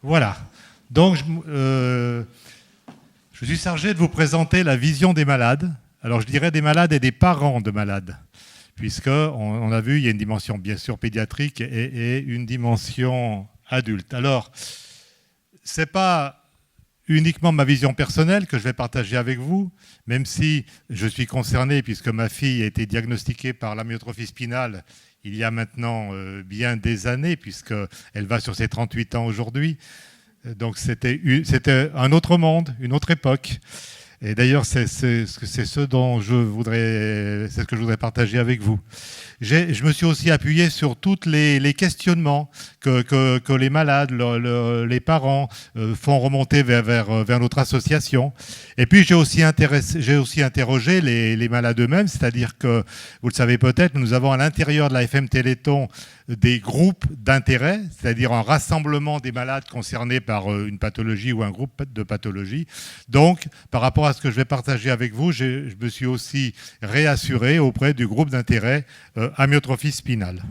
Voilà. Donc, je suis chargé de vous présenter la vision des malades. Alors, je dirais des malades et des parents de malades, puisqu'on a vu, il y a une dimension bien sûr pédiatrique et une dimension adulte. Alors, ce n'est pas uniquement ma vision personnelle que je vais partager avec vous, même si je suis concerné, puisque ma fille a été diagnostiquée par l'amyotrophie spinale il y a maintenant bien des années, puisqu'elle va sur ses 38 ans aujourd'hui. Donc c'était un autre monde, une autre époque. Et d'ailleurs, c'est ce dont c'est ce que je voudrais partager avec vous. Je me suis aussi appuyé sur tous les questionnements que les malades, les parents font remonter vers notre association. Et puis, j'ai aussi interrogé les malades eux-mêmes, c'est-à-dire que, vous le savez peut-être, nous avons à l'intérieur de la FM Téléthon des groupes d'intérêt, c'est-à-dire un rassemblement des malades concernés par une pathologie ou un groupe de pathologies. Donc, par rapport à ce que je vais partager avec vous, je me suis aussi réassuré auprès du groupe d'intérêt amyotrophie spinale.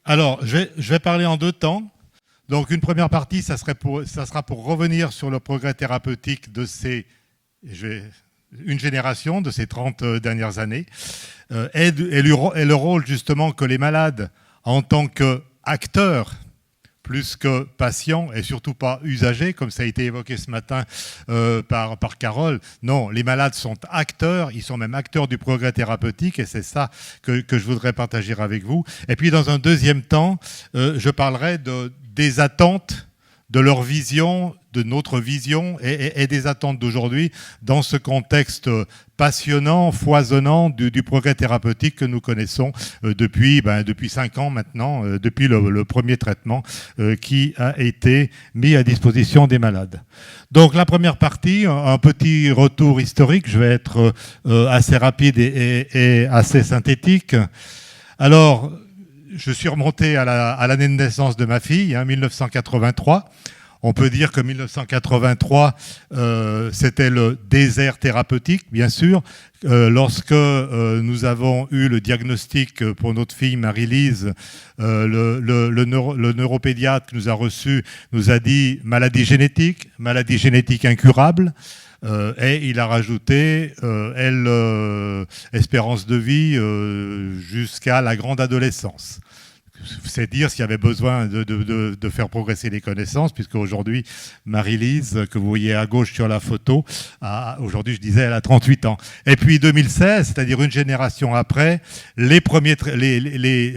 Alors, je vais parler en deux temps. Donc, une première partie, ça sera pour revenir sur le progrès thérapeutique de une génération, de ces 30 dernières années, et le rôle justement que les malades, en tant qu'acteurs, plus que patients et surtout pas usagers, comme ça a été évoqué ce matin par Carole. Non, les malades sont acteurs, ils sont même acteurs du progrès thérapeutique et c'est ça que je voudrais partager avec vous. Et puis dans un deuxième temps, je parlerai des attentes, de leur vision, de notre vision et des attentes d'aujourd'hui dans ce contexte passionnant, foisonnant du progrès thérapeutique que nous connaissons depuis 5 ans maintenant, depuis le premier traitement qui a été mis à disposition des malades. Donc la première partie, un petit retour historique, je vais être assez rapide et assez synthétique. Alors, je suis remonté à l'année de naissance de ma fille, 1983. On peut dire que 1983, c'était le désert thérapeutique, bien sûr. Lorsque nous avons eu le diagnostic pour notre fille Marie-Lise, le neuropédiatre qui nous a reçus nous a dit maladie génétique incurable. Et il a rajouté espérance de vie jusqu'à la grande adolescence. C'est dire s'il y avait besoin de faire progresser les connaissances, puisque aujourd'hui, Marie-Lise, que vous voyez à gauche sur la photo, aujourd'hui, je disais, elle a 38 ans. Et puis 2016, c'est-à-dire une génération après, les premiers...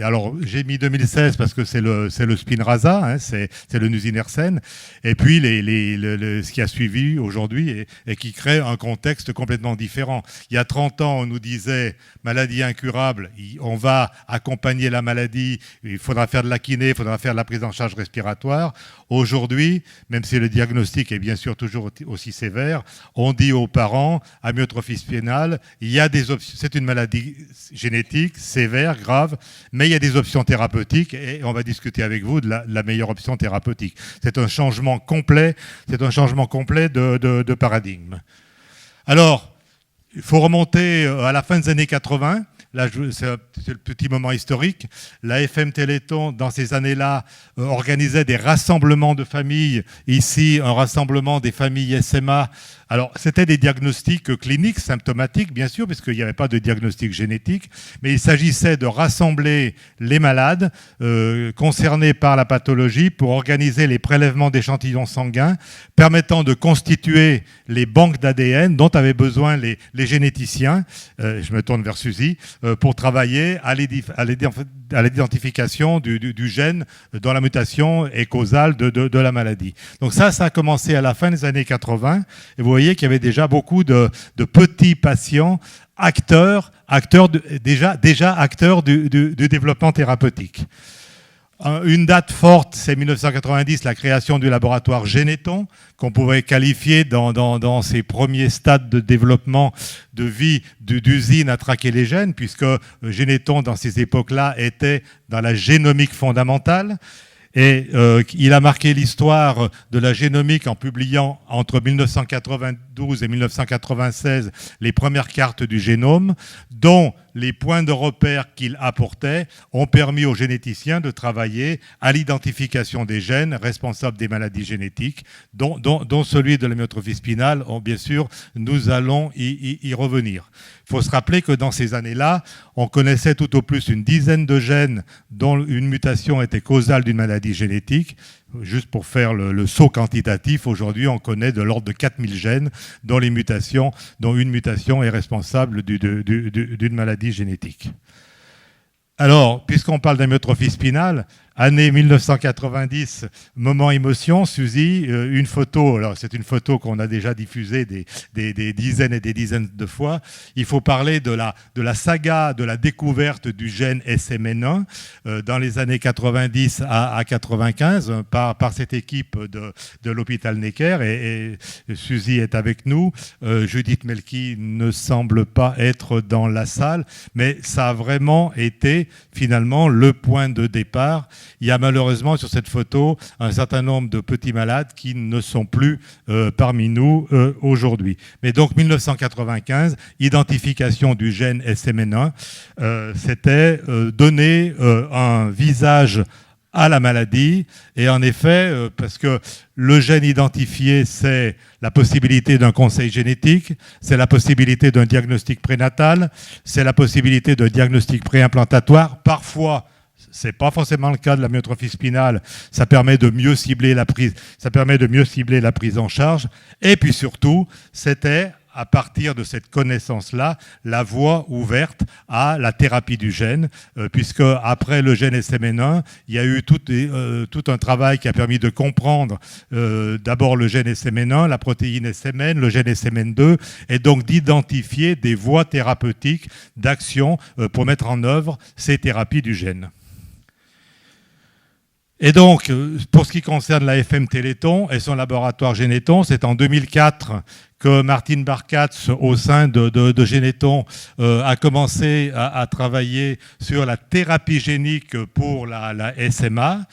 alors, j'ai mis 2016 parce que c'est le Spinraza, hein, c'est le nusinersen, et puis ce qui a suivi aujourd'hui et qui crée un contexte complètement différent. Il y a 30 ans, on nous disait maladie incurable, on va accompagner la maladie, il faudra faire de la kiné, il faudra faire de la prise en charge respiratoire. Aujourd'hui, même si le diagnostic est bien sûr toujours aussi sévère, on dit aux parents, amyotrophie spinale, il y a des options. C'est une maladie génétique, sévère, grave, mais il y a des options thérapeutiques et on va discuter avec vous de la meilleure option thérapeutique. C'est un changement complet, de paradigme. Alors, il faut remonter à la fin des années 80. Là, c'est le petit moment historique. La FM Téléthon, dans ces années-là, organisait des rassemblements de familles. Ici, un rassemblement des familles SMA. Alors, c'était des diagnostics cliniques, symptomatiques, bien sûr, parce qu'il n'y avait pas de diagnostic génétique, mais il s'agissait de rassembler les malades concernés par la pathologie pour organiser les prélèvements d'échantillons sanguins permettant de constituer les banques d'ADN dont avaient besoin les généticiens, je me tourne vers Suzy, pour travailler à l'identification du gène dont la mutation est causale de la maladie. Donc ça a commencé à la fin des années 80, et vous voyez qu'il y avait déjà beaucoup de petits patients déjà acteurs du développement thérapeutique. Une date forte, c'est 1990, la création du laboratoire Généton, qu'on pouvait qualifier dans ses premiers stades de développement de vie d'usine à traquer les gènes, puisque Généton, dans ces époques-là, était dans la génomique fondamentale. Et il a marqué l'histoire de la génomique en publiant entre 1992 et 1996 les premières cartes du génome, dont les points de repère qu'il apportait ont permis aux généticiens de travailler à l'identification des gènes responsables des maladies génétiques, dont celui de l'amyotrophie spinale. Bien sûr, nous allons y revenir. Il faut se rappeler que dans ces années-là, on connaissait tout au plus une dizaine de gènes dont une mutation était causale d'une maladie génétique. Juste pour faire le saut quantitatif, aujourd'hui, on connaît de l'ordre de 4000 gènes dont une mutation est responsable d'une maladie génétique. Alors, puisqu'on parle d'amyotrophie spinale, année 1990, moment émotion, Suzy, une photo, alors c'est une photo qu'on a déjà diffusée des dizaines et des dizaines de fois. Il faut parler de la saga de la découverte du gène SMN1 dans les années 90 à 95 par cette équipe de l'hôpital Necker, et Suzy est avec nous. Judith Melki ne semble pas être dans la salle, mais ça a vraiment été finalement le point de départ. Il y a malheureusement sur cette photo un certain nombre de petits malades qui ne sont plus parmi nous aujourd'hui. Mais donc 1995, identification du gène SMN1, c'était donner un visage à la maladie. Et en effet, parce que le gène identifié, c'est la possibilité d'un conseil génétique, c'est la possibilité d'un diagnostic prénatal, c'est la possibilité d'un diagnostic préimplantatoire. Parfois, ce n'est pas forcément le cas de la myotrophie spinale, ça permet de mieux cibler la prise en charge. Et puis surtout, c'était à partir de cette connaissance-là, la voie ouverte à la thérapie du gène, puisque après le gène SMN1, il y a eu tout un travail qui a permis de comprendre d'abord le gène SMN1, la protéine SMN, le gène SMN2, et donc d'identifier des voies thérapeutiques d'action pour mettre en œuvre ces thérapies du gène. Et donc, pour ce qui concerne la FM Téléthon et son laboratoire Généthon, c'est en 2004 que Martine Barkatz, au sein de Généthon, a commencé à travailler sur la thérapie génique pour la SMA.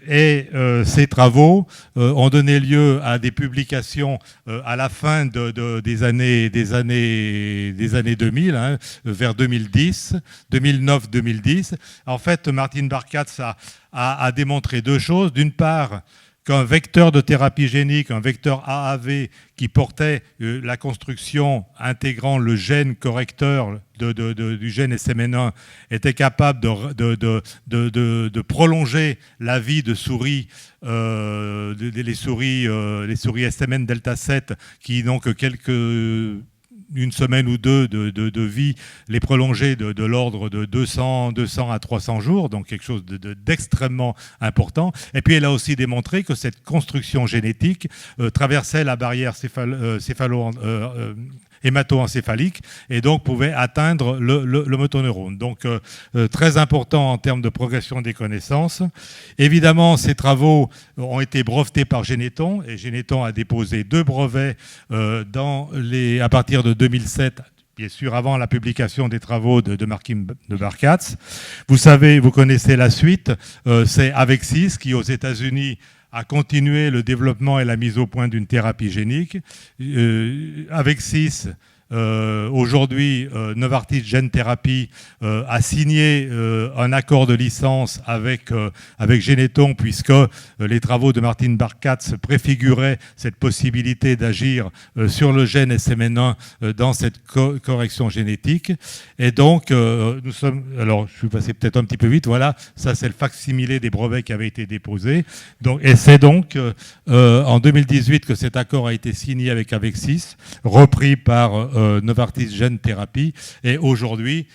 Et ces travaux ont donné lieu à des publications à la fin des années 2000, vers 2009-2010. En fait, Martine Barkatz a démontré deux choses. D'une part, qu'un vecteur de thérapie génique, un vecteur AAV qui portait la construction intégrant le gène correcteur du gène SMN1 était capable de prolonger la vie de souris, les souris SMN delta 7 qui n'ont que une semaine ou deux de vie, les prolonger de l'ordre de 200 à 300 jours, donc quelque chose d'extrêmement important. Et puis elle a aussi démontré que cette construction génétique traversait la barrière hémato-encéphalique et donc pouvait atteindre le motoneurone. Donc très important en termes de progression des connaissances. Évidemment, ces travaux ont été brevetés par Généthon et Généthon a déposé 2 brevets à partir de 2007, bien sûr avant la publication des travaux de Martine Barkatz. Vous connaissez la suite, c'est Avexis qui aux États-Unis a continué le développement et la mise au point d'une thérapie génique. Avexis, aujourd'hui, Novartis Gene Therapy a signé un accord de licence avec Généthon, puisque les travaux de Martine Barkatz préfiguraient cette possibilité d'agir sur le gène SMN1 dans cette correction génétique. Et donc, nous sommes... Alors, je suis passé peut-être un petit peu vite. Voilà, ça c'est le facsimilé des brevets qui avaient été déposés. Et c'est donc en 2018 que cet accord a été signé avec Avexis, repris par Novartis Gene Therapy, et aujourd'hui,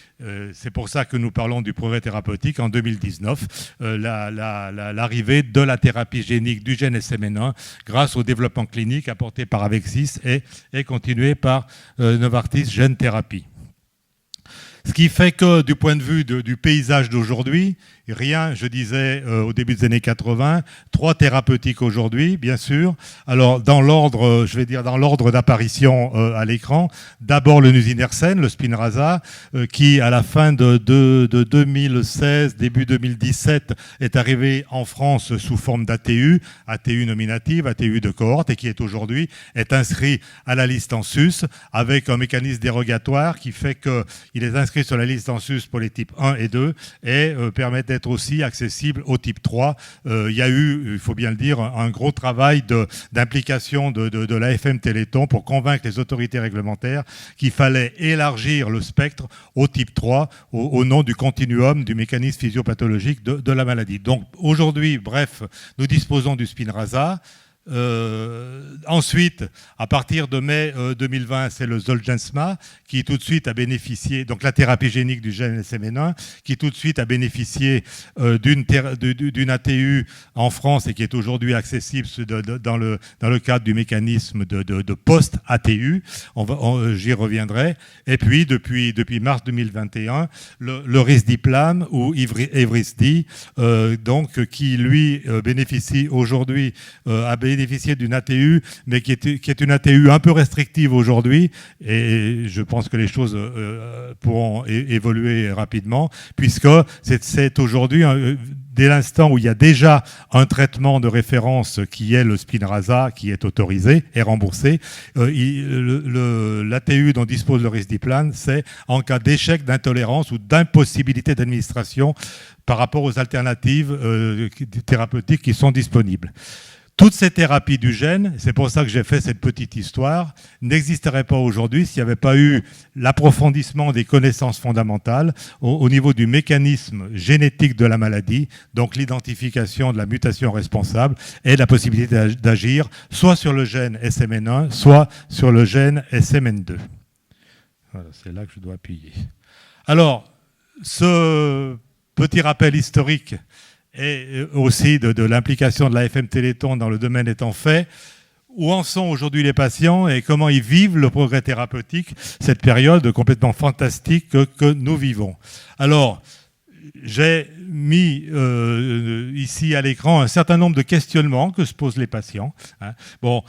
c'est pour ça que nous parlons du progrès thérapeutique, en 2019, l'arrivée de la thérapie génique du gène SMN1 grâce au développement clinique apporté par Avexis et continué par Novartis Gene Therapy. Ce qui fait que du point de vue du paysage d'aujourd'hui, rien, je disais au début des années 80, 3 thérapeutiques aujourd'hui, bien sûr. Alors, dans l'ordre, je vais dire dans l'ordre d'apparition à l'écran, d'abord le nusinersen, le Spinraza, qui à la fin de 2016, début 2017, est arrivé en France sous forme d'ATU, ATU nominative, ATU de cohorte, et qui est aujourd'hui inscrit à la liste en sus avec un mécanisme dérogatoire qui fait qu'il est inscrit inscrits sur la liste en sus pour les types 1 et 2 et permettent d'être aussi accessibles au type 3. Il y a eu, il faut bien le dire, un gros travail d'implication de l'AFM Téléthon pour convaincre les autorités réglementaires qu'il fallait élargir le spectre au type 3 au nom du continuum du mécanisme physiopathologique de la maladie. Donc aujourd'hui, bref, nous disposons du Spinraza. Ensuite, à partir de mai 2020, c'est le Zolgensma qui tout de suite a bénéficié, donc la thérapie génique du gène SMN1, qui tout de suite a bénéficié d'une ATU en France et qui est aujourd'hui accessible dans le cadre du mécanisme de post-ATU. J'y reviendrai. Et puis, depuis mars 2021, le Risdiplam ou Evrysdi, donc qui lui bénéficie aujourd'hui a bénéficié d'une ATU, mais qui est une ATU un peu restrictive aujourd'hui, et je pense que les choses pourront évoluer rapidement, puisque c'est aujourd'hui, dès l'instant où il y a déjà un traitement de référence qui est le Spinraza, qui est autorisé et remboursé, l'ATU dont dispose le Risdiplam, c'est en cas d'échec, d'intolérance ou d'impossibilité d'administration par rapport aux alternatives thérapeutiques qui sont disponibles. Toutes ces thérapies du gène, c'est pour ça que j'ai fait cette petite histoire, n'existeraient pas aujourd'hui s'il n'y avait pas eu l'approfondissement des connaissances fondamentales au niveau du mécanisme génétique de la maladie, donc l'identification de la mutation responsable et la possibilité d'agir soit sur le gène SMN1, soit sur le gène SMN2. Voilà, c'est là que je dois appuyer. Alors, ce petit rappel historique et aussi de l'implication de l'AFM Téléthon dans le domaine étant fait, où en sont aujourd'hui les patients et comment ils vivent le progrès thérapeutique, cette période complètement fantastique que nous vivons. Alors, j'ai mis ici à l'écran un certain nombre de questionnements que se posent les patients. Bon,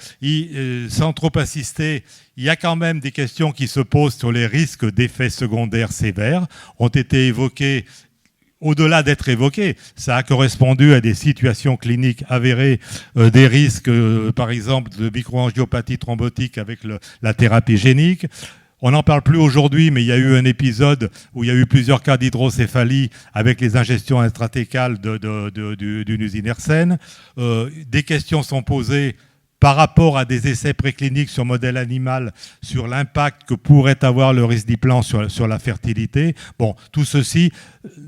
sans trop insister, il y a quand même des questions qui se posent sur les risques d'effets secondaires sévères, ont été évoqués. Au-delà d'être évoqué, ça a correspondu à des situations cliniques avérées, des risques, par exemple, de microangiopathie thrombotique avec la thérapie génique. On n'en parle plus aujourd'hui, mais il y a eu un épisode où il y a eu plusieurs cas d'hydrocéphalie avec les ingestions intratécales du nusinersen. Des questions sont posées par rapport à des essais précliniques sur modèle animal, sur l'impact que pourrait avoir le Risdiplam sur la fertilité. Bon, tout ceci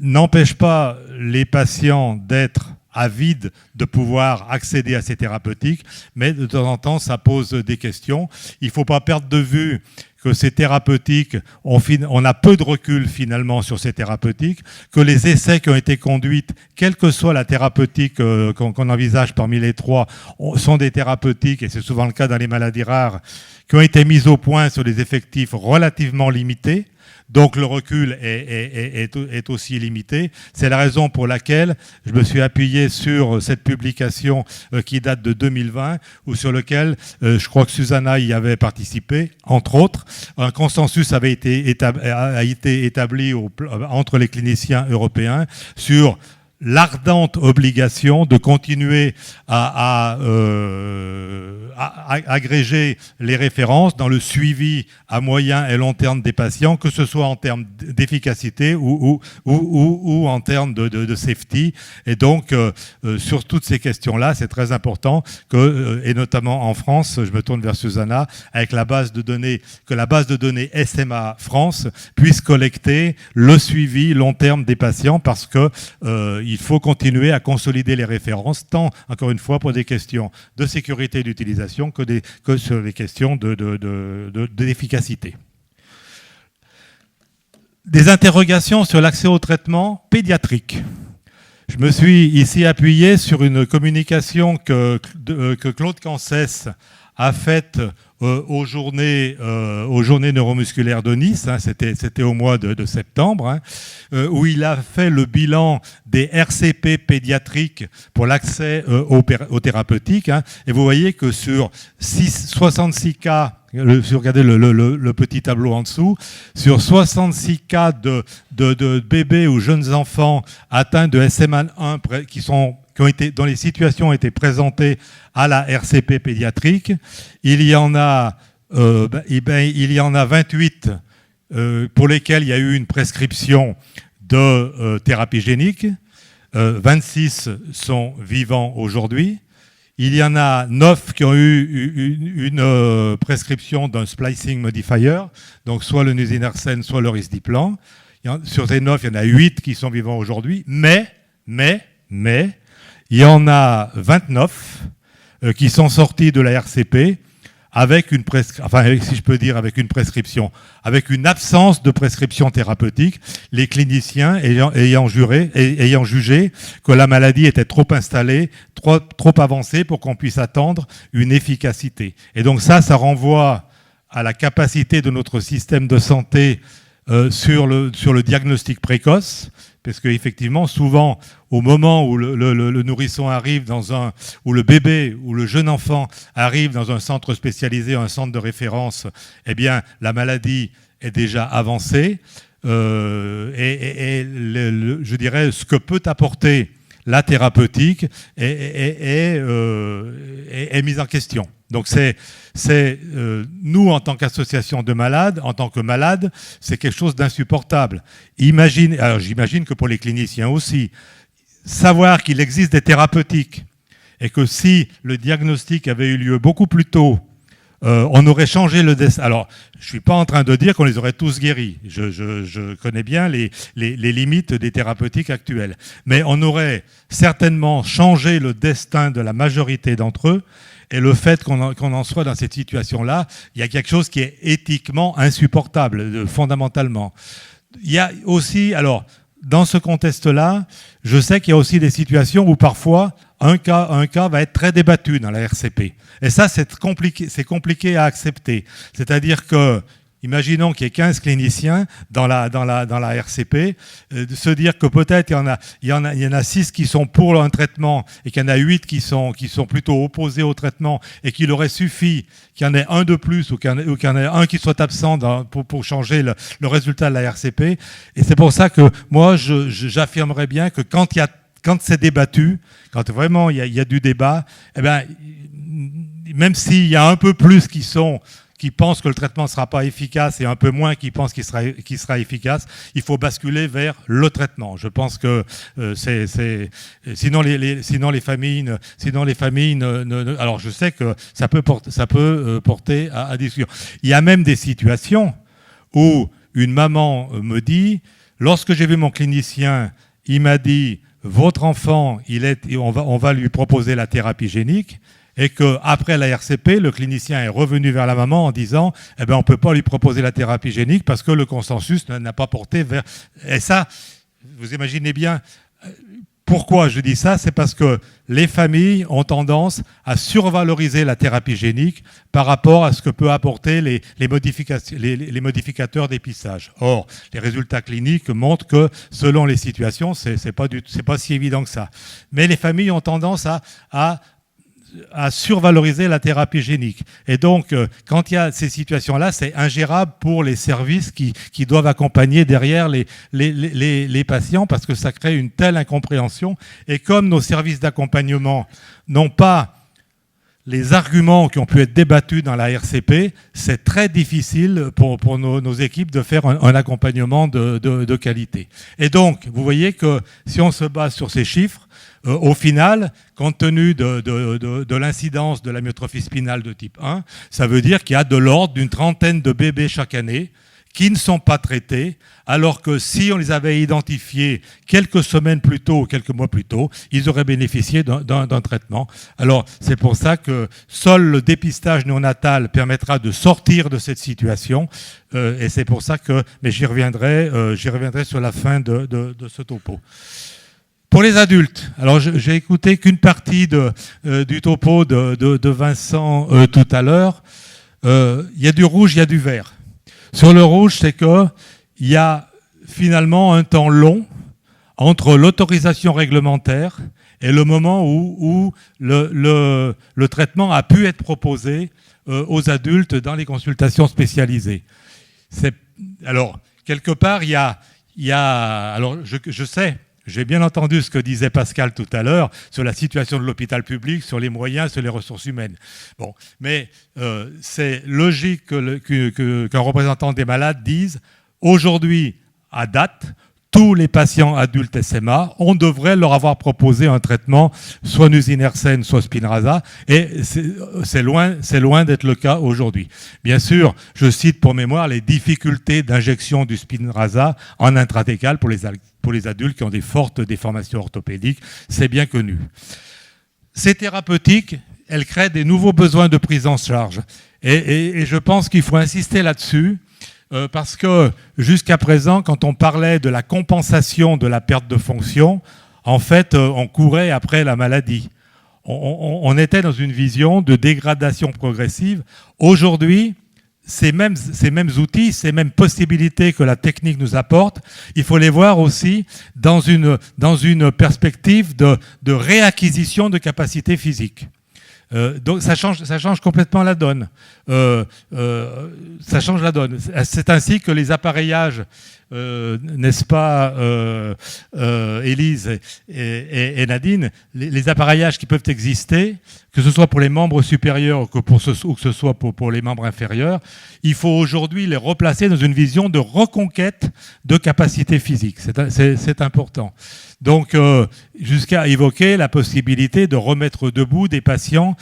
n'empêche pas les patients d'être avides de pouvoir accéder à ces thérapeutiques, mais de temps en temps, ça pose des questions. Il ne faut pas perdre de vue que ces thérapeutiques, on a peu de recul finalement sur ces thérapeutiques, que les essais qui ont été conduits, quelle que soit la thérapeutique qu'on envisage parmi les trois, sont des thérapeutiques, et c'est souvent le cas dans les maladies rares, qui ont été mises au point sur des effectifs relativement limités. Donc le recul est aussi limité. C'est la raison pour laquelle je me suis appuyé sur cette publication qui date de 2020, ou sur lequel je crois que Susanna y avait participé, entre autres. Un consensus a été établi entre les cliniciens européens sur l'ardente obligation de continuer à agréger les références dans le suivi à moyen et long terme des patients, que ce soit en termes d'efficacité ou en termes de safety. Et donc, sur toutes ces questions-là, c'est très important que, et notamment en France, je me tourne vers Susanna, avec la base de données, que la base de données SMA France puisse collecter le suivi long terme des patients, parce que il faut continuer à consolider les références, tant, encore une fois, pour des questions de sécurité d'utilisation que sur les questions d'efficacité. Des interrogations sur l'accès au traitement pédiatrique. Je me suis ici appuyé sur une communication que Claude Cancès a faite aux journées neuromusculaires de Nice, c'était au mois de septembre, où il a fait le bilan des RCP pédiatriques pour l'accès aux thérapeutiques. Et vous voyez que sur 66 cas, si vous regardez le petit tableau en dessous, sur 66 cas de bébés ou jeunes enfants atteints de SMN1 dont les situations ont été présentées à la RCP pédiatrique, il y en a 28 pour lesquels il y a eu une prescription de thérapie génique. 26 sont vivants aujourd'hui. Il y en a 9 qui ont eu une prescription d'un splicing modifier, donc soit le nusinersen, soit le risdiplam. Sur ces 9, il y en a 8 qui sont vivants aujourd'hui, mais, il y en a 29 qui sont sortis de la RCP avec une prescription, avec une absence de prescription thérapeutique, les cliniciens ayant jugé que la maladie était trop installée, trop avancée pour qu'on puisse attendre une efficacité. Et donc ça renvoie à la capacité de notre système de santé sur le diagnostic précoce, parce qu'effectivement, souvent, au moment où le nourrisson arrive où le bébé ou le jeune enfant arrive dans un centre spécialisé, un centre de référence, eh bien, la maladie est déjà avancée. Je dirais, ce que peut apporter la thérapeutique est mise en question. Donc nous, en tant qu'association de malades, en tant que malades, c'est quelque chose d'insupportable. Alors j'imagine que pour les cliniciens aussi, savoir qu'il existe des thérapeutiques et que si le diagnostic avait eu lieu beaucoup plus tôt, on aurait changé le destin. Alors, je ne suis pas en train de dire qu'on les aurait tous guéris. Je connais bien les limites des thérapeutiques actuelles. Mais on aurait certainement changé le destin de la majorité d'entre eux. Et le fait qu'on en soit dans cette situation-là, il y a quelque chose qui est éthiquement insupportable, fondamentalement. Il y a aussi, alors, dans ce contexte-là, je sais qu'il y a aussi des situations où parfois un cas va être très débattu dans la RCP. Et ça, c'est compliqué à accepter. C'est-à-dire que, imaginons qu'il y ait 15 cliniciens dans la RCP, de se dire que peut-être il y en a 6 qui sont pour un traitement et qu'il y en a 8 qui sont plutôt opposés au traitement et qu'il aurait suffi qu'il y en ait un de plus ou qu'il y en ait un qui soit absent pour changer le résultat de la RCP. Et c'est pour ça que moi, j'affirmerais bien que quand c'est débattu, quand vraiment il y a du débat, eh ben, même s'il y a un peu plus qui pensent que le traitement ne sera pas efficace et un peu moins qui pensent qu'il sera efficace, il faut basculer vers le traitement. Je pense que sinon les familles alors je sais que ça peut porter à discussion. Il y a même des situations où une maman me dit, lorsque j'ai vu mon clinicien, il m'a dit, votre enfant, on va lui proposer la thérapie génique. Et qu'après la RCP, le clinicien est revenu vers la maman en disant on ne peut pas lui proposer la thérapie génique parce que le consensus n'a pas porté vers... Et ça, vous imaginez bien, pourquoi je dis ça? C'est parce que les familles ont tendance à survaloriser la thérapie génique par rapport à ce que peut apporter les modificateurs d'épistage. Or, les résultats cliniques montrent que selon les situations, c'est pas si évident que ça. Mais les familles ont tendance à survaloriser la thérapie génique. Et donc, quand il y a ces situations-là, c'est ingérable pour les services qui doivent accompagner derrière les patients parce que ça crée une telle incompréhension. Et comme nos services d'accompagnement n'ont pas les arguments qui ont pu être débattus dans la RCP, c'est très difficile pour nos équipes de faire un accompagnement de qualité. Et donc, vous voyez que si on se base sur ces chiffres, au final, compte tenu de l'incidence de la myotrophie spinale de type 1, ça veut dire qu'il y a de l'ordre d'une trentaine de bébés chaque année qui ne sont pas traités, alors que si on les avait identifiés quelques semaines plus tôt ou quelques mois plus tôt, ils auraient bénéficié d'un traitement. Alors, c'est pour ça que seul le dépistage néonatal permettra de sortir de cette situation, et c'est pour ça que... Mais j'y reviendrai sur la fin de ce topo. Pour les adultes, alors j'ai écouté qu'une partie du topo de Vincent tout à l'heure. Il y a du rouge, il y a du vert. Sur le rouge, c'est qu'il y a finalement un temps long entre l'autorisation réglementaire et le moment où le traitement a pu être proposé aux adultes dans les consultations spécialisées. Alors, quelque part, il y a alors je sais... J'ai bien entendu ce que disait Pascal tout à l'heure sur la situation de l'hôpital public, sur les moyens, sur les ressources humaines. Bon, mais c'est logique qu'un représentant des malades dise Aujourd'hui, à date, tous les patients adultes SMA, on devrait leur avoir proposé un traitement, soit nusinersen, soit Spinraza, et c'est loin d'être le cas aujourd'hui. Bien sûr, je cite pour mémoire les difficultés d'injection du Spinraza en intratécal pour les adultes qui ont des fortes déformations orthopédiques, c'est bien connu. Ces thérapeutiques, elles créent des nouveaux besoins de prise en charge, et je pense qu'il faut insister là-dessus, parce que jusqu'à présent, quand on parlait de la compensation de la perte de fonction, en fait, on courait après la maladie. On était dans une vision de dégradation progressive. Aujourd'hui, ces mêmes outils, ces mêmes possibilités que la technique nous apporte, il faut les voir aussi dans une perspective de réacquisition de capacités physiques. Donc ça change complètement la donne. Ça change la donne. C'est ainsi que les appareillages, n'est-ce pas, Élise et Nadine, les appareillages qui peuvent exister, que ce soit pour les membres supérieurs ou que ce soit pour les membres inférieurs, il faut aujourd'hui les replacer dans une vision de reconquête de capacités physiques. C'est important. Donc, jusqu'à évoquer la possibilité de remettre debout des patients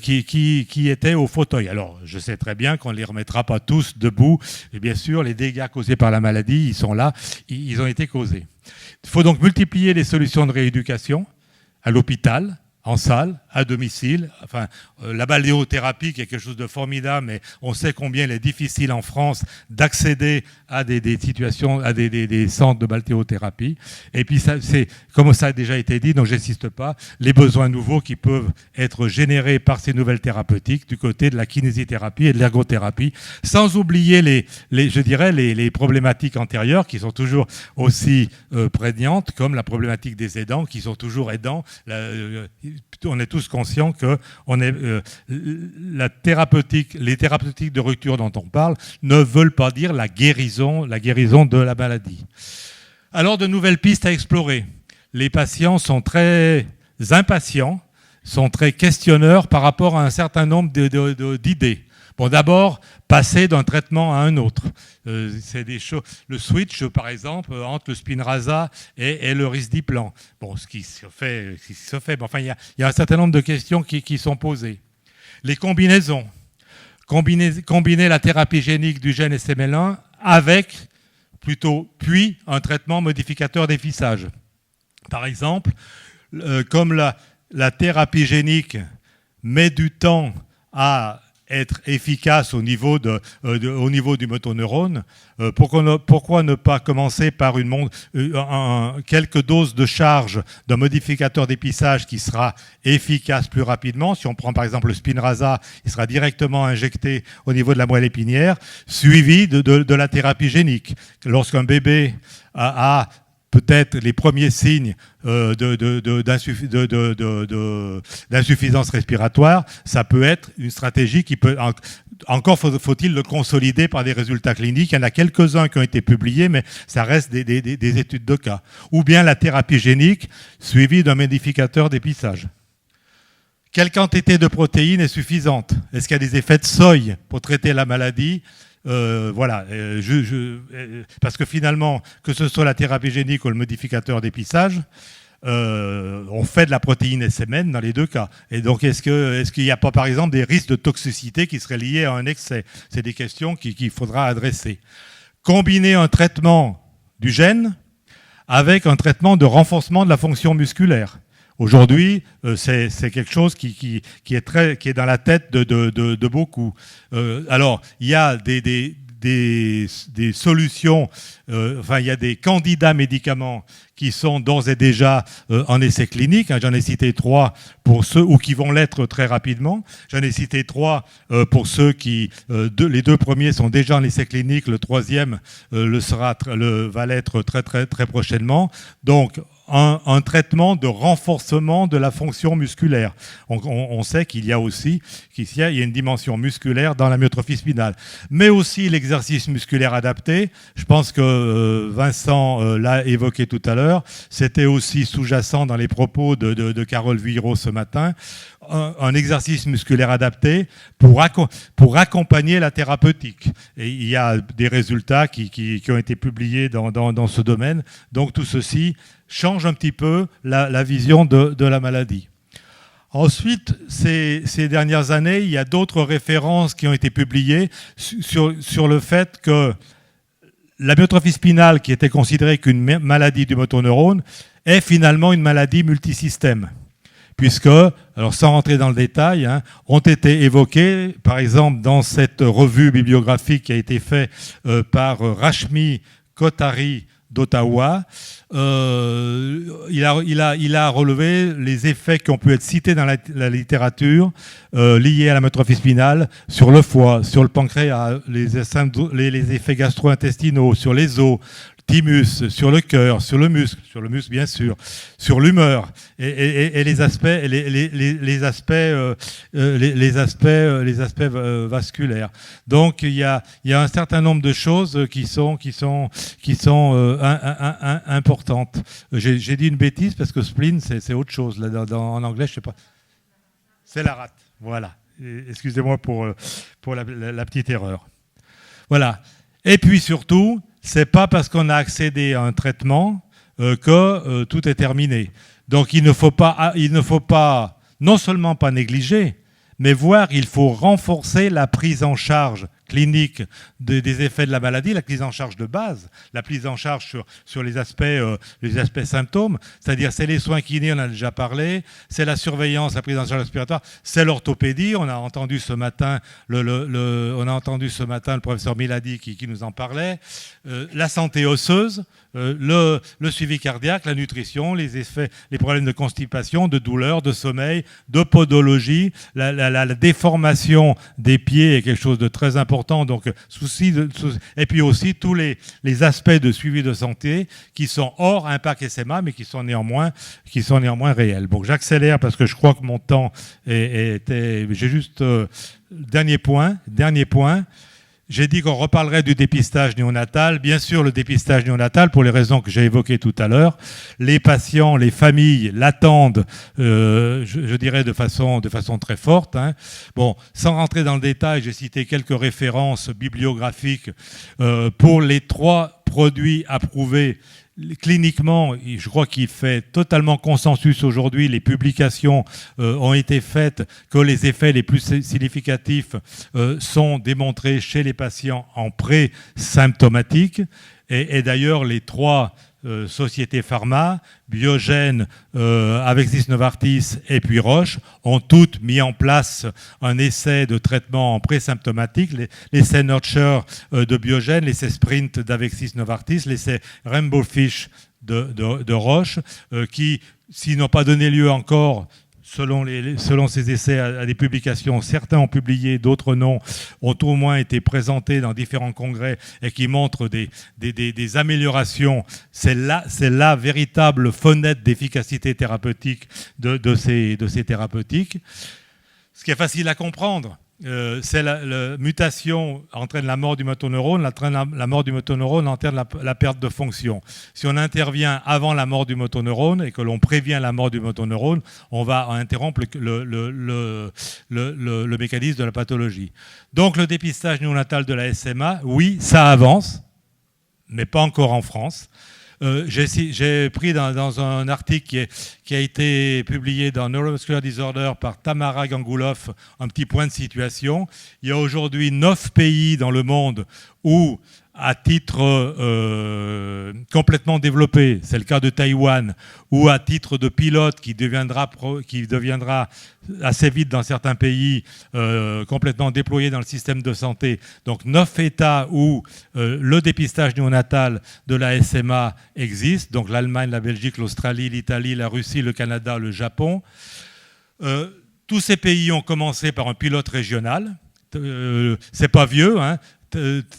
qui étaient au fauteuil. Alors, je sais très bien qu'on ne les remettra pas tous debout. Et bien sûr, les dégâts causés par la maladie, ils sont là, ils ont été causés. Il faut donc multiplier les solutions de rééducation à l'hôpital, en salle, à domicile. Enfin, la balnéothérapie, qui est quelque chose de formidable, mais on sait combien il est difficile en France d'accéder à des situations, à des centres de balnéothérapie. Et puis, comme ça a déjà été dit, donc j'insiste pas, les besoins nouveaux qui peuvent être générés par ces nouvelles thérapeutiques du côté de la kinésithérapie et de l'ergothérapie, sans oublier les problématiques antérieures qui sont toujours aussi prégnantes, comme la problématique des aidants, qui sont toujours aidants. On est tous conscients que les thérapeutiques de rupture dont on parle ne veulent pas dire la guérison de la maladie. Alors, de nouvelles pistes à explorer. Les patients sont très impatients, sont très questionneurs par rapport à un certain nombre d'idées. Bon, d'abord, passer d'un traitement à un autre. C'est des choses. Le switch, par exemple, entre le Spinraza et le Risdiplam. Bon, ce qui se fait. Mais enfin, il y a un certain nombre de questions qui sont posées. Les combinaisons. Combiner la thérapie génique du gène SML1 avec, puis un traitement modificateur d'effissage. Par exemple, comme la thérapie génique met du temps à être efficace au niveau du motoneurone, pourquoi ne pas commencer par quelques doses de charge d'un modificateur d'épissage qui sera efficace plus rapidement. Si on prend par exemple le Spinraza, il sera directement injecté au niveau de la moelle épinière, suivi de la thérapie génique. Lorsqu'un bébé a peut-être les premiers signes d'insuffisance respiratoire, ça peut être une stratégie qui peut... Encore faut-il le consolider par des résultats cliniques. Il y en a quelques-uns qui ont été publiés, mais ça reste des études de cas. Ou bien la thérapie génique suivie d'un modificateur d'épissage. Quelle quantité de protéines est suffisante? Est-ce qu'il y a des effets de seuil pour traiter la maladie? Parce que finalement, que ce soit la thérapie génique ou le modificateur d'épissage, on fait de la protéine SMN dans les deux cas. Et donc, est-ce qu'il n'y a pas, par exemple, des risques de toxicité qui seraient liés à un excès? C'est des questions qu'il faudra adresser. Combiner un traitement du gène avec un traitement de renforcement de la fonction musculaire. Aujourd'hui, c'est quelque chose qui est dans la tête de beaucoup. Alors, il y a des solutions, il y a des candidats médicaments qui sont d'ores et déjà en essai clinique. J'en ai cité 3 pour ceux, ou qui vont l'être très rapidement. J'en ai cité 3 pour ceux qui... les 2 premiers sont déjà en essai clinique, le 3e va l'être très, très, très prochainement. Donc, un traitement de renforcement de la fonction musculaire. On sait qu'il y a aussi une dimension musculaire dans la myotrophie spinale. Mais aussi l'exercice musculaire adapté. Je pense que Vincent l'a évoqué tout à l'heure. C'était aussi sous-jacent dans les propos de Carole Vuillot ce matin. un exercice musculaire adapté pour accompagner la thérapeutique. Et il y a des résultats qui ont été publiés dans ce domaine. Donc tout ceci change un petit peu la vision de la maladie. Ensuite, ces dernières années, il y a d'autres références qui ont été publiées sur le fait que la myotrophie spinale, qui était considérée qu'une maladie du motoneurone, est finalement une maladie multisystème. Puisque, alors sans rentrer dans le détail, ont été évoqués, par exemple, dans cette revue bibliographique qui a été faite par Rashmi Kothari d'Ottawa, il a relevé les effets qui ont pu être cités dans la littérature liés à la myotrophie spinale sur le foie, sur le pancréas, les effets gastro-intestinaux, sur les os, thymus, sur le cœur, sur le muscle bien sûr, sur l'humeur et les aspects vasculaires. Donc il y a un certain nombre de choses qui sont importantes. J'ai dit une bêtise parce que spleen c'est autre chose là, en anglais je sais pas. C'est la rate. Voilà. Excusez-moi pour la petite erreur. Voilà. Et puis surtout, c'est pas parce qu'on a accédé à un traitement que tout est terminé. Donc il ne faut pas non seulement pas négliger, mais voir il faut renforcer la prise en charge clinique des effets de la maladie, la prise en charge de base, la prise en charge sur les aspects symptômes, c'est-à-dire c'est les soins kinés, on en a déjà parlé, c'est la surveillance, la prise en charge respiratoire, c'est l'orthopédie, on a entendu ce matin le professeur Milady qui nous en parlait, la santé osseuse, le suivi cardiaque, la nutrition, les problèmes de constipation, de douleur, de sommeil, de podologie, la déformation des pieds est quelque chose de très important. Donc, et puis aussi tous les aspects de suivi de santé qui sont hors impact SMA, mais qui sont néanmoins réels. Bon, j'accélère parce que je crois que mon temps était... J'ai juste... Dernier point. J'ai dit qu'on reparlerait du dépistage néonatal. Bien sûr, le dépistage néonatal, pour les raisons que j'ai évoquées tout à l'heure, les patients, les familles l'attendent, je dirais, de façon très forte. Bon, sans rentrer dans le détail, j'ai cité quelques références bibliographiques pour les 3 produits approuvés. Cliniquement, je crois qu'il fait totalement consensus aujourd'hui. Les publications ont été faites que les effets les plus significatifs sont démontrés chez les patients en pré-symptomatique. Et d'ailleurs, les 3 sociétés pharma, Biogen, Avexis Novartis et puis Roche, ont toutes mis en place un essai de traitement en pré-symptomatique, l'essai Nurture de Biogen, l'essai Sprint d'Avexis Novartis, l'essai Rainbow Fish de Roche, qui, s'ils n'ont pas donné lieu encore, selon ces essais à des publications, certains ont publié, d'autres non, ont au moins été présentés dans différents congrès et qui montrent des améliorations. C'est la véritable fenêtre d'efficacité thérapeutique de ces thérapeutiques. Ce qui est facile à comprendre, c'est la mutation entraîne la mort du motoneurone, la mort du motoneurone entraîne la perte de fonction. Si on intervient avant la mort du motoneurone et que l'on prévient la mort du motoneurone, on va interrompre le mécanisme de la pathologie. Donc le dépistage néonatal de la SMA, oui, ça avance, mais pas encore en France. J'ai pris dans un article qui a été publié dans Neuromuscular Disorder par Tamara Ganguloff un petit point de situation. Il y a aujourd'hui 9 pays dans le monde où, à titre complètement développé, c'est le cas de Taïwan, ou à titre de pilote qui deviendra assez vite dans certains pays complètement déployé dans le système de santé. Donc 9 États où le dépistage néonatal de la SMA existe, donc l'Allemagne, la Belgique, l'Australie, l'Italie, la Russie, le Canada, le Japon. Tous ces pays ont commencé par un pilote régional. C'est pas vieux, hein.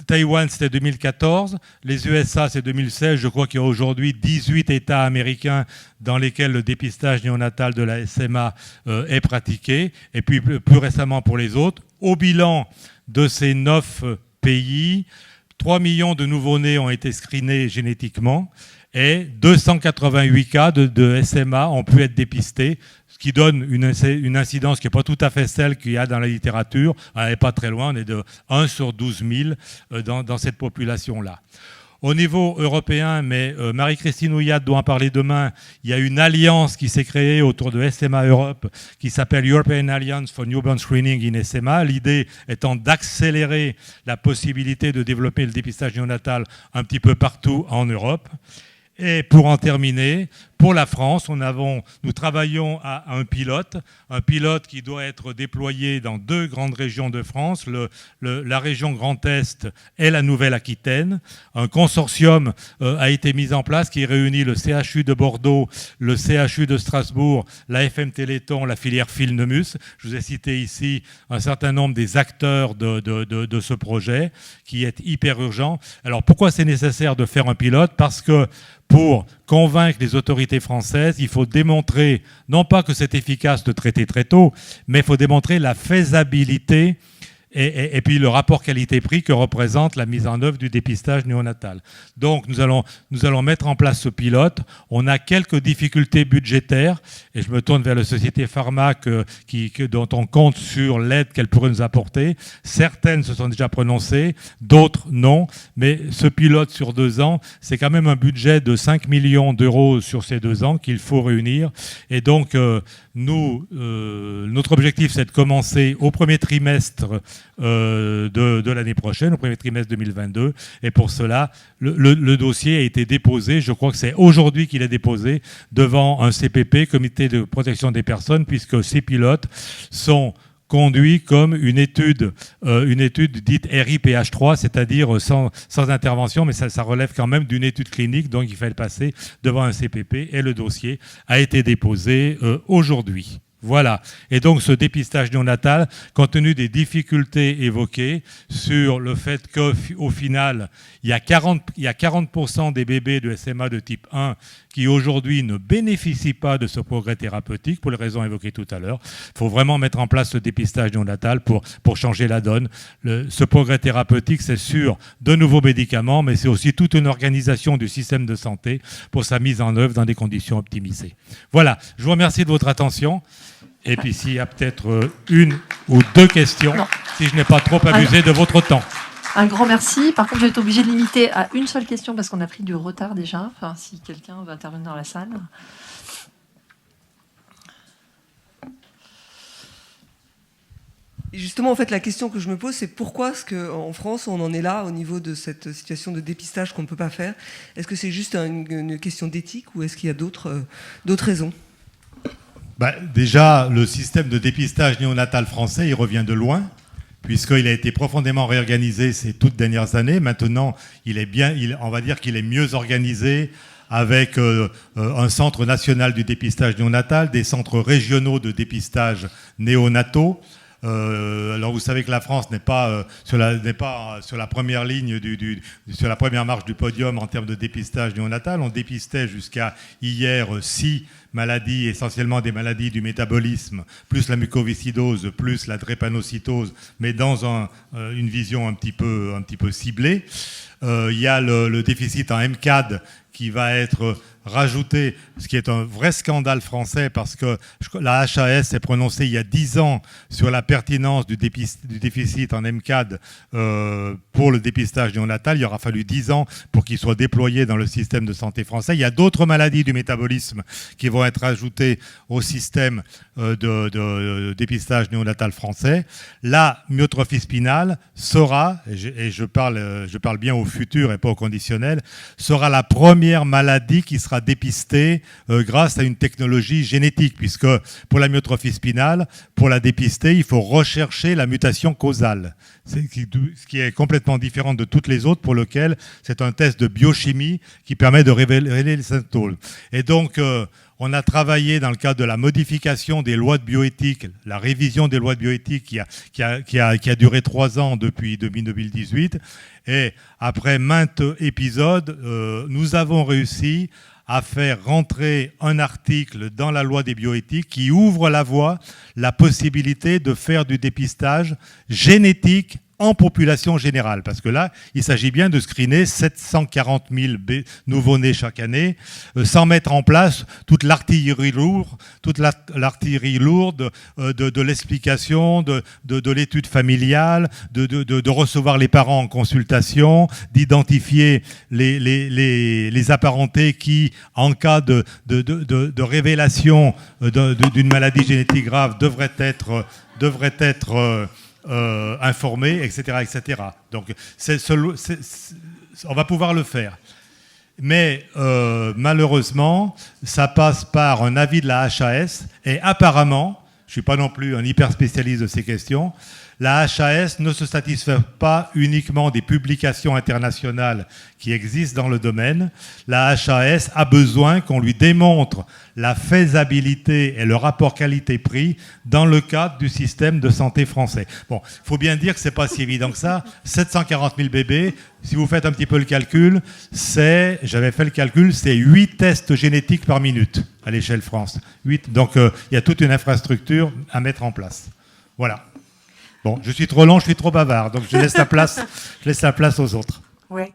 Taïwan, c'était 2014. Les USA, c'est 2016. Je crois qu'il y a aujourd'hui 18 États américains dans lesquels le dépistage néonatal de la SMA est pratiqué. Et puis, plus récemment pour les autres, au bilan de ces 9 pays, 3 millions de nouveau-nés ont été screenés génétiquement et 288 cas de SMA ont pu être dépistés, ce qui donne une incidence qui n'est pas tout à fait celle qu'il y a dans la littérature. On n'est pas très loin, on est de 1 sur 12 000 dans cette population-là. Au niveau européen, mais Marie-Christine Houillade doit en parler demain, il y a une alliance qui s'est créée autour de SMA Europe qui s'appelle European Alliance for Newborn Screening in SMA. L'idée étant d'accélérer la possibilité de développer le dépistage néonatal un petit peu partout en Europe. Et pour en terminer, pour la France, nous travaillons à un pilote qui doit être déployé dans 2 grandes régions de France, la région Grand Est et la Nouvelle-Aquitaine. Un consortium a été mis en place qui réunit le CHU de Bordeaux, le CHU de Strasbourg, la FM Téléthon, la filière Filnemus. Je vous ai cité ici un certain nombre des acteurs de ce projet qui est hyper urgent. Alors pourquoi c'est nécessaire de faire un pilote ? Parce que pour convaincre les autorités françaises, il faut démontrer, non pas que c'est efficace de traiter très tôt, mais il faut démontrer la faisabilité et puis le rapport qualité-prix que représente la mise en œuvre du dépistage néonatal. Donc nous allons mettre en place ce pilote. On a quelques difficultés budgétaires et je me tourne vers la société Pharma dont on compte sur l'aide qu'elle pourrait nous apporter. Certaines se sont déjà prononcées, d'autres non. Mais ce pilote sur 2 ans, c'est quand même un budget de 5 millions d'euros sur ces 2 ans qu'il faut réunir. Et donc notre objectif, c'est de commencer au premier trimestre de l'année prochaine, au premier trimestre 2022. Et pour cela, le dossier a été déposé, je crois que c'est aujourd'hui qu'il est déposé, devant un CPP, Comité de protection des personnes, puisque ces pilotes sont conduits comme une étude dite RIPH3, c'est-à-dire sans intervention, mais ça relève quand même d'une étude clinique, donc il fallait passer devant un CPP et le dossier a été déposé aujourd'hui. Voilà. Et donc ce dépistage néonatal, compte tenu des difficultés évoquées sur le fait qu'au final, il y a 40% des bébés de SMA de type 1 qui aujourd'hui ne bénéficient pas de ce progrès thérapeutique pour les raisons évoquées tout à l'heure. Il faut vraiment mettre en place ce dépistage néonatal pour changer la donne. Ce progrès thérapeutique, c'est sur de nouveaux médicaments, mais c'est aussi toute une organisation du système de santé pour sa mise en œuvre dans des conditions optimisées. Voilà. Je vous remercie de votre attention. Et puis s'il y a peut-être 1 ou 2 questions, si je n'ai pas trop abusé de votre temps. Un grand merci. Par contre, je vais être obligée de limiter à une seule question parce qu'on a pris du retard déjà. Enfin, si quelqu'un veut intervenir dans la salle. Et justement, en fait, la question que je me pose, c'est pourquoi est-ce qu'en France, on en est là au niveau de cette situation de dépistage qu'on ne peut pas faire ? Est-ce que c'est juste une question d'éthique ou est-ce qu'il y a d'autres raisons ? Déjà, le système de dépistage néonatal français, il revient de loin, puisqu'il a été profondément réorganisé ces toutes dernières années. Maintenant, on va dire qu'il est mieux organisé avec un centre national du dépistage néonatal, des centres régionaux de dépistage néonataux. Alors vous savez que la France n'est pas sur la première ligne sur la première marche du podium en termes de dépistage néonatal. On dépistait jusqu'à hier 6 maladies, essentiellement des maladies du métabolisme, plus la mucoviscidose, plus la drépanocytose, mais dans une vision un petit peu ciblée. Il y a le déficit en MCAD qui va être rajouté, ce qui est un vrai scandale français parce que la HAS s'est prononcée il y a 10 ans sur la pertinence du déficit en MCAD pour le dépistage néonatal. Il aura fallu 10 ans pour qu'il soit déployé dans le système de santé français. Il y a d'autres maladies du métabolisme qui vont être ajoutées au système de dépistage néonatal français. La myotrophie spinale sera, et je parle bien au futur et pas au conditionnel, sera la première maladie qui sera dépistée grâce à une technologie génétique, puisque pour la myotrophie spinale, pour la dépister, il faut rechercher la mutation causale, ce qui est complètement différent de toutes les autres, pour lequel c'est un test de biochimie qui permet de révéler les symptômes. Et donc, on a travaillé dans le cadre de la modification des lois de bioéthique, la révision des lois de bioéthique qui a duré 3 ans depuis 2018. Et après maintes épisodes, nous avons réussi à faire rentrer un article dans la loi des bioéthiques qui ouvre la voie, la possibilité de faire du dépistage génétique en population générale, parce que là, il s'agit bien de screener 740 000 nouveau-nés chaque année, sans mettre en place toute l'artillerie lourde de l'explication, de l'étude familiale, de recevoir les parents en consultation, d'identifier les apparentés qui, en cas de révélation d'une maladie génétique grave, devraient être informés, etc., etc. Donc, on va pouvoir le faire. Mais malheureusement, ça passe par un avis de la HAS. Et apparemment, je ne suis pas non plus un hyper spécialiste de ces questions, la HAS ne se satisfait pas uniquement des publications internationales qui existent dans le domaine. La HAS a besoin qu'on lui démontre la faisabilité et le rapport qualité-prix dans le cadre du système de santé français. Bon, il faut bien dire que ce n'est pas si évident que ça. 740 000 bébés, si vous faites un petit peu le calcul, j'avais fait le calcul, c'est 8 tests génétiques par minute à l'échelle France. 8, donc il y a toute une infrastructure à mettre en place. Voilà. Bon, je suis trop long, je suis trop bavard, donc je laisse la place aux autres. Ouais.